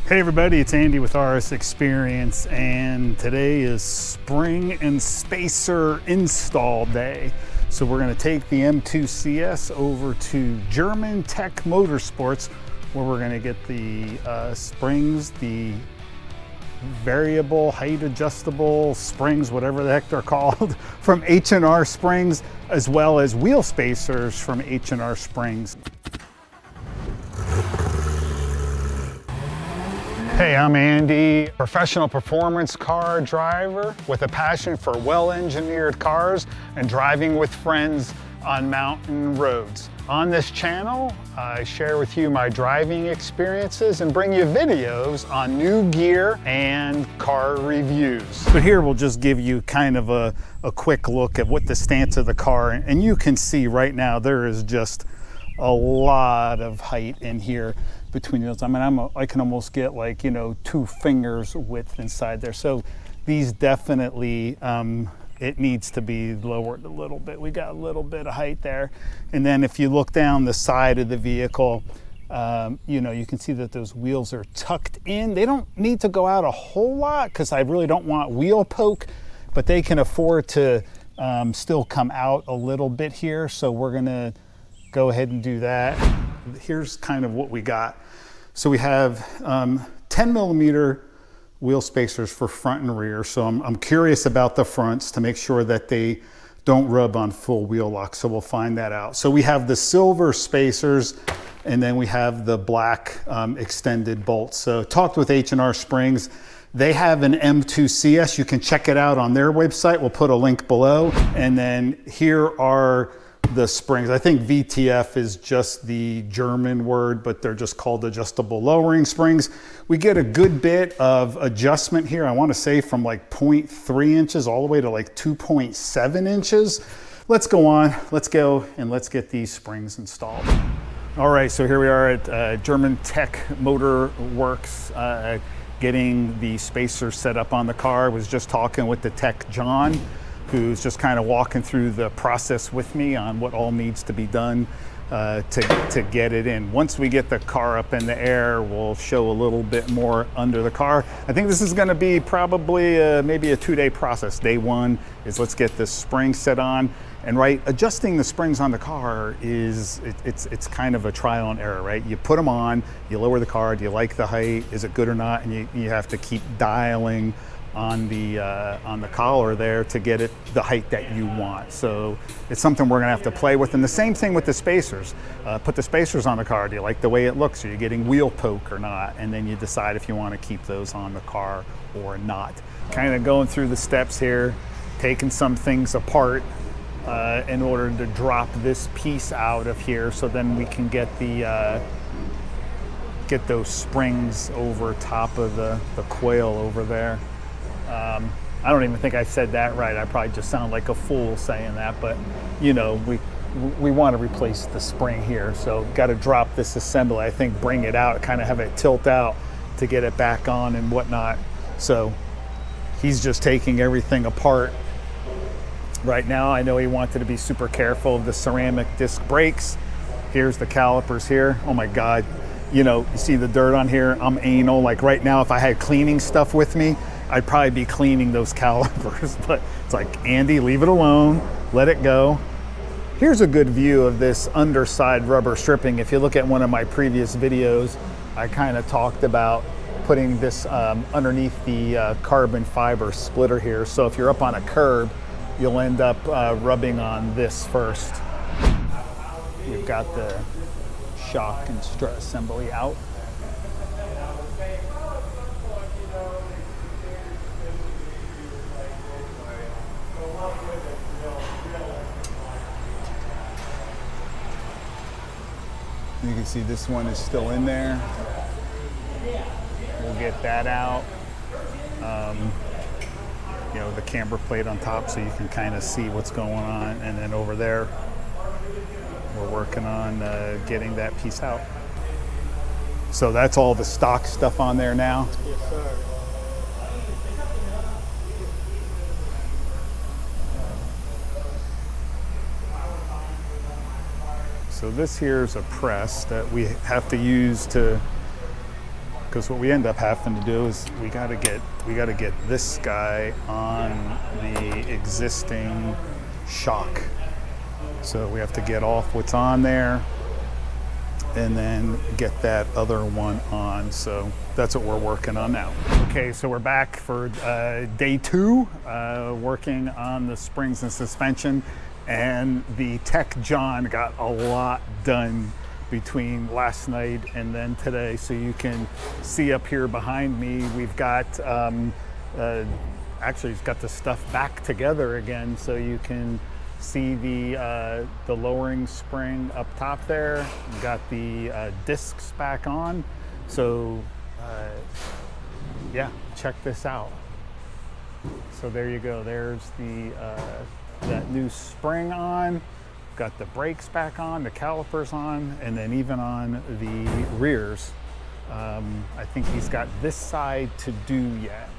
Hey everybody, it's Andy with RS Xperience, and today is spring and spacer install day. So we're going to take the M2 CS over to GermanTech Motorworks, where we're going to get the springs, the variable height adjustable springs, whatever the heck they're called, from H&R Springs, as well as wheel spacers from H&R Springs. Hey, I'm Andy, professional performance car driver with a passion for well-engineered cars and driving with friends on mountain roads. On this channel, I share with you my driving experiences and bring you videos on new gear and car reviews. But here we'll just give you kind of a quick look at what the stance of the car, and you can see right now there is just a lot of height in here between those. I mean, I can almost get, like, you know, 2 fingers width inside there. So these definitely, it needs to be lowered a little bit. We got a little bit of height there. And then if you look down the side of the vehicle, you know, you can see that those wheels are tucked in. They don't need to go out a whole lot because I really don't want wheel poke, but they can afford to still come out a little bit here. So we're gonna go ahead and do that. Here's kind of what we got. So we have 10mm wheel spacers for front and rear. So I'm curious about the fronts to make sure that they don't rub on full wheel lock. So we'll find that out. So we have the silver spacers, and then we have the black extended bolts. So talked with H&R Springs. They have an M2 CS. You can check it out on their website. We'll put a link below. And then here are the springs. I think VTF is just the German word, but they're just called adjustable lowering springs. We get a good bit of adjustment here. I want to say from like 0.3 inches all the way to like 2.7 inches. Let's go on, let's go, and let's get these springs installed. All right, so here we are at GermanTech Motorworks, getting the spacer set up on the car. I was just talking with the tech, John, who's just kind of walking through the process with me on what all needs to be done to get it in. Once we get the car up in the air, we'll show a little bit more under the car. I think this is going to be probably maybe a 2-day process. Day one is let's get the spring set on, and right, adjusting the springs on the car is it's kind of a trial and error, right? You put them on, you lower the car, do you like the height, is it good or not, and you have to keep dialing on the collar there to get it the height that you want. So it's something we're gonna have to play with. And the same thing with the spacers. Put the spacers on the car. Do you like the way it looks? Are you getting wheel poke or not? And then you decide if you want to keep those on the car or not. Kind of going through the steps here, taking some things apart in order to drop this piece out of here, so then we can get the get those springs over top of the coil over there. I don't even think I said that right. I probably just sound like a fool saying that, but you know, we want to replace the spring here. So got to drop this assembly, I think, bring it out, kind of have it tilt out to get it back on and whatnot. So he's just taking everything apart right now. I know he wanted to be super careful of the ceramic disc brakes. Here's the calipers here. Oh my God. You know, you see the dirt on here? I'm anal. Like right now, if I had cleaning stuff with me, I'd probably be cleaning those calipers, but it's like, Andy, leave it alone, let it go. Here's a good view of this underside rubber stripping. If you look at one of my previous videos, I kind of talked about putting this underneath the carbon fiber splitter here. So if you're up on a curb, you'll end up rubbing on this first. We've got the shock and strut assembly out. You can see this one is still in there. We'll get that out. You know, the camber plate on top so you can kind of see what's going on. And then over there, we're working on getting that piece out. So that's all the stock stuff on there now. Yes, sir. So this here is a press that we have to use to because what we end up having to do is we got to get this guy on the existing shock. So we have to get off what's on there and then get that other one on. So that's what we're working on now. Okay, so we're back for day 2, working on the springs and suspension, and the tech John got a lot done between last night and then today. So you can see up here behind me, we've got, actually he's got the stuff back together again, so you can see the lowering spring up top there. We've got the discs back on. So yeah, check this out. So there you go. There's the that new spring on. Got the brakes back on, the calipers on, and then even on the rears. I think he's got this side to do yet.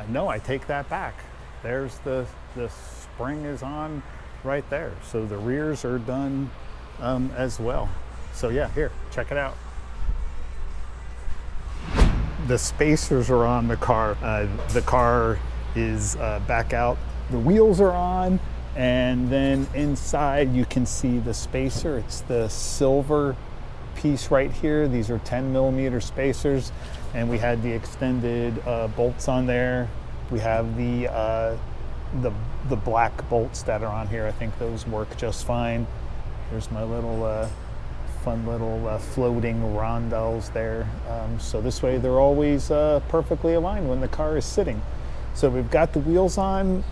No, I take that back. There's the spring is on right there. So the rears are done as well. So yeah, here, check it out. The spacers are on the car. The car is back out. The wheels are on, and then inside you can see the spacer. It's the silver piece right here. These are 10mm spacers, and we had the extended bolts on there. We have the black bolts that are on here. I think those work just fine. Here's my little fun little floating rondelles there. So this way they're always perfectly aligned when the car is sitting. So we've got the wheels on.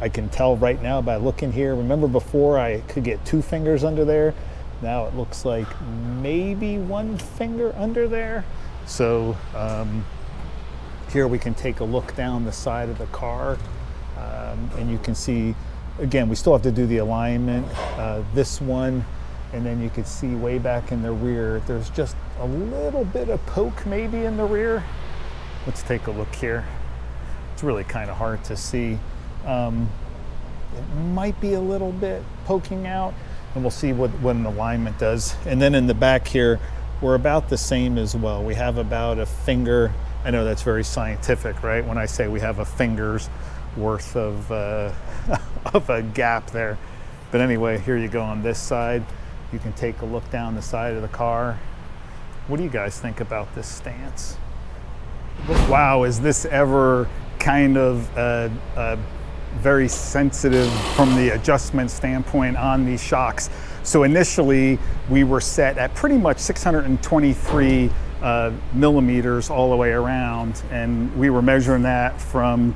I can tell right now by looking here. Remember before I could get 2 fingers under there. Now it looks like maybe 1 finger under there. So here we can take a look down the side of the car. And you can see, again, we still have to do the alignment, this one, and then you can see way back in the rear, there's just a little bit of poke maybe in the rear. Let's take a look here. It's really kind of hard to see. It might be a little bit poking out, and we'll see what an alignment does. And then in the back here, we're about the same as well. We have about a finger. I know that's very scientific, right? When I say we have a finger's worth of a gap there. But anyway, here you go on this side. You can take a look down the side of the car. What do you guys think about this stance? Wow, is this ever kind of very sensitive from the adjustment standpoint on these shocks. So initially we were set at pretty much 623 millimeters all the way around, and we were measuring that from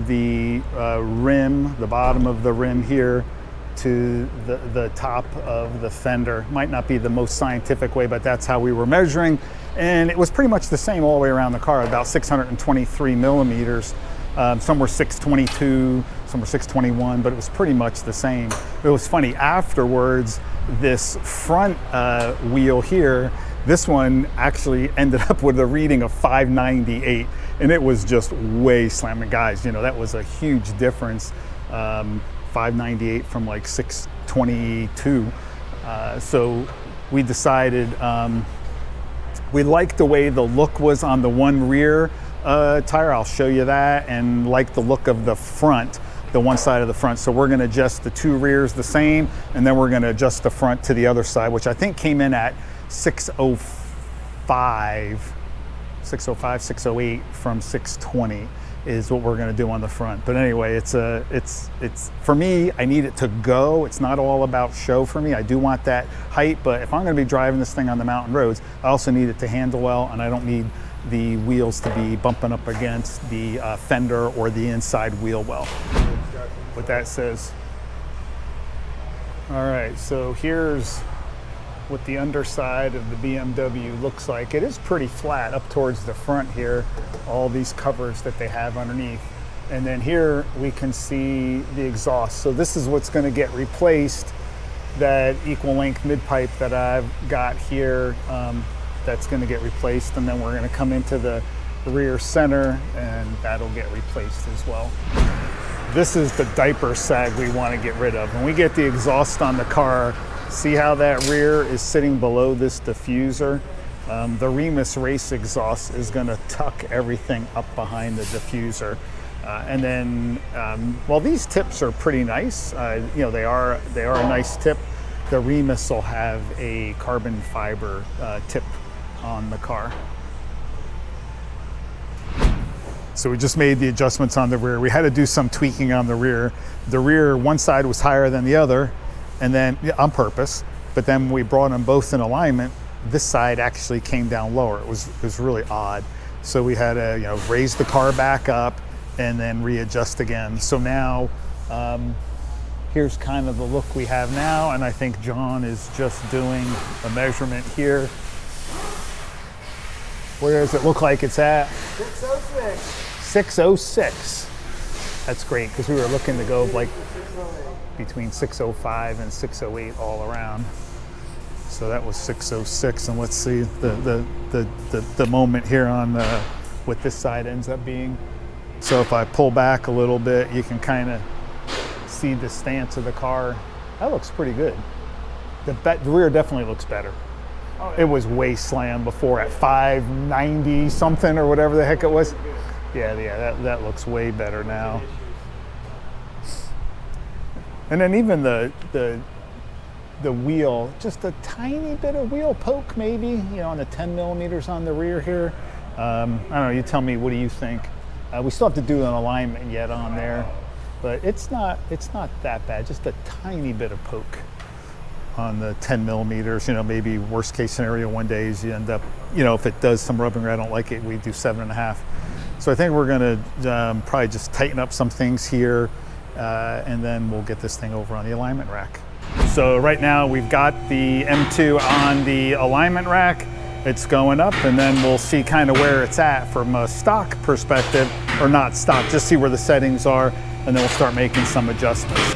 the rim, the bottom of the rim here, to the top of the fender. Might not be the most scientific way, but that's how we were measuring. And it was pretty much the same all the way around the car, about 623 millimeters. Some were 622, some were 621, but it was pretty much the same. It was funny, afterwards, this front wheel here, this one actually ended up with a reading of 598, and it was just way slamming. Guys, you know, that was a huge difference. 598 from like 622. So we decided we liked the way the look was on the one rear tire. I'll show you that, and like the look of the front, the one side of the front. So we're going to adjust the two rears the same, and then we're going to adjust the front to the other side, which I think came in at 605, 608 from 620 is what we're going to do on the front. But anyway, it's for me, I need it to go. It's not all about show for me. I do want that height, but if I'm going to be driving this thing on the mountain roads, I also need it to handle well, and I don't need the wheels to be bumping up against the fender or the inside wheel well. What that says. All right, so here's what the underside of the BMW looks like. It is pretty flat up towards the front here, all these covers that they have underneath. And then here we can see the exhaust. So this is what's going to get replaced, that equal length mid pipe that I've got here, that's going to get replaced. And then we're going to come into the rear center, and that'll get replaced as well. This is the diaper sag we want to get rid of. When we get the exhaust on the car, see how that rear is sitting below this diffuser? The Remus race exhaust is going to tuck everything up behind the diffuser. And then, well, these tips are pretty nice. You know, they are a nice tip. The Remus will have a carbon fiber tip on the car. So we just made the adjustments on the rear. We had to do some tweaking on the rear. The rear, one side was higher than the other, and then on purpose. But then we brought them both in alignment. This side actually came down lower. It was really odd. So we had to, you know, raise the car back up and then readjust again. So now here's kind of the look we have now, and I think John is just doing a measurement here. Where does it look like it's at? 606. 606. That's great, because we were looking to go like between 605 and 608 all around. So that was 606, and let's see the moment here on what this side ends up being. So if I pull back a little bit, you can kind of see the stance of the car. That looks pretty good. The rear definitely looks better. Oh, yeah. It was way slammed before at 590 something or whatever the heck it was. Yeah, that looks way better now. And then even the wheel, just a tiny bit of wheel poke maybe, you know, on the 10 millimeters on the rear here. I don't know, you tell me, what do you think? We still have to do an alignment yet on there, but it's not that bad, just a tiny bit of poke on the 10 millimeters. You know, maybe worst case scenario one day is you end up, you know, if it does some rubbing or I don't like it, we do 7.5. So I think we're gonna probably just tighten up some things here, and then we'll get this thing over on the alignment rack. So right now we've got the M2 on the alignment rack. It's going up, and then we'll see kind of where it's at from a stock perspective, or not stock, just see where the settings are, and then we'll start making some adjustments.